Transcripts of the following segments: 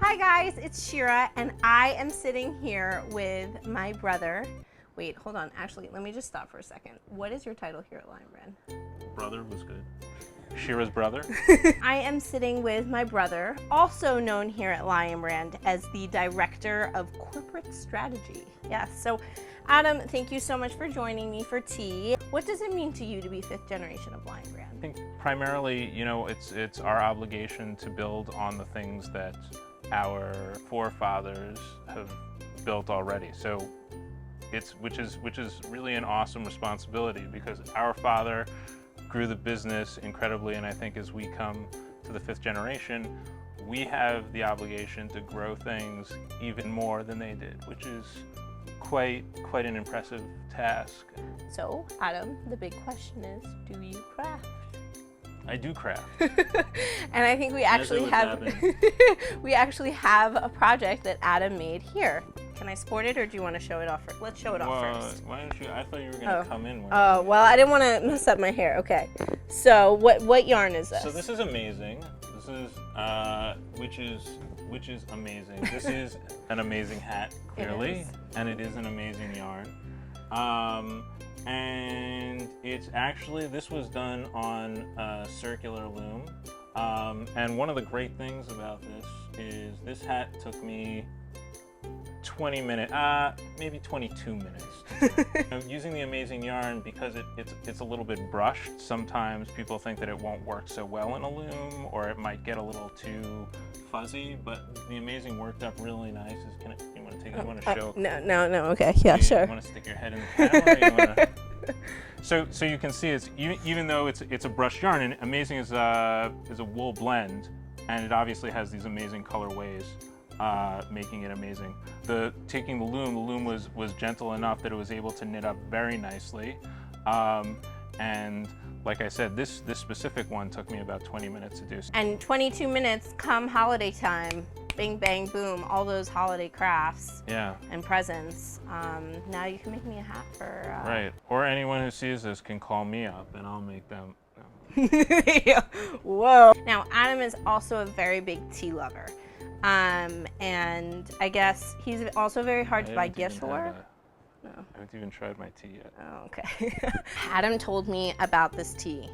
Hi guys, it's Shira, and I am sitting here with my brother. Wait, hold on. Actually, let me just stop for a second. What is your title here at Lion Brand? Brother was good. Shira's brother. I am sitting with my brother, also known here at Lion Brand as the Director of Corporate Strategy. Yes, so Adam, thank you so much for joining me for tea. What does it mean to you to be fifth generation of Lion Brand? I think primarily, it's our obligation to build on the things that our forefathers have built already. So which is really an awesome responsibility, because our father grew the business incredibly, and I think as we come to the fifth generation, we have the obligation to grow things even more than they did, which is quite an impressive task. So, Adam, the big question is, do you craft? I do craft. And I think we actually have a project that Adam made here. Can I sport it, or do you want to show it off first? Let's show it off first. Why don't you? I thought you were going to come in. Oh, well, I didn't want to mess up my hair. Okay. So what yarn is this? So this is amazing. This is which is amazing. This is an amazing hat, clearly, and it is an amazing yarn. And it's actually, this was done on a circular loom. And one of the great things about this is this hat took me 20 minutes, maybe 22 minutes. Using the amazing yarn, because it's a little bit brushed, sometimes people think that it won't work so well in a loom, or it might get a little too fuzzy, but the amazing worked up really nice. You want to take it? You want to show? No, okay, yeah, sure. You want to stick your head in the camera? Or you want to... So you can see, it's even though it's a brushed yarn, and amazing is a wool blend, and it obviously has these amazing colorways, making it amazing. Taking the loom was gentle enough that it was able to knit up very nicely, and like I said, this specific one took me about 20 minutes to do. And 22 minutes come holiday time, bing bang boom, all those holiday crafts, yeah, and presents. Now you can make me a hat for right, or anyone who sees this can call me up and I'll make them. Whoa. Now Adam is also a very big tea lover. And I guess he's also very hard to buy gifts for. No. I haven't even tried my tea yet. Oh, okay. Adam told me about this tea.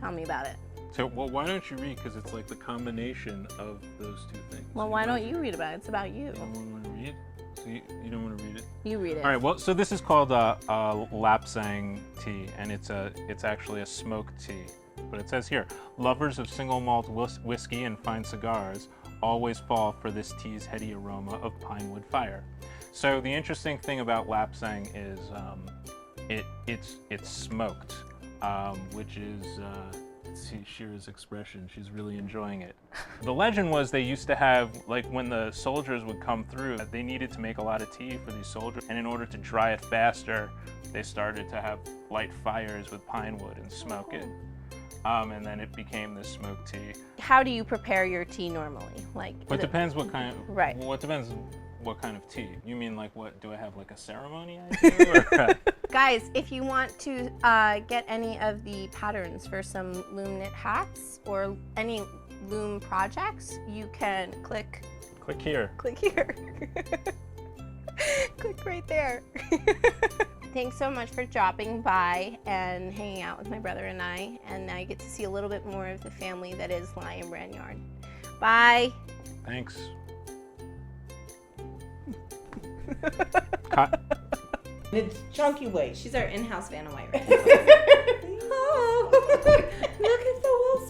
Tell me about it. So, well, why don't you read? Because it's like the combination of those two things. Well, so why don't you read about it? It's about you. You don't want to read? So you don't want to read it? You read it. All right. Well, so this is called Lapsang Tea, and it's actually a smoked tea. But it says here, lovers of single malt whiskey and fine cigars always fall for this tea's heady aroma of pine wood fire. So the interesting thing about Lapsang is it's smoked, which is see Shira's expression. She's really enjoying it. The legend was they used to have, like, when the soldiers would come through, they needed to make a lot of tea for these soldiers, and in order to dry it faster, they started to have light fires with pine wood and smoke it. And then it became this smoked tea. How do you prepare your tea normally? Like, it depends what kind of, right. Well, it depends what kind of tea. You mean like what, do I have like a ceremony I do? Or? Guys, if you want to get any of the patterns for some loom knit hats or any loom projects, you can click here. Click here. Click right there. Thanks so much for dropping by and hanging out with my brother and I. And now you get to see a little bit more of the family that is Lion Brand Yarn. Bye. Thanks. It's Chunky Way. She's our in-house Vanna White right now.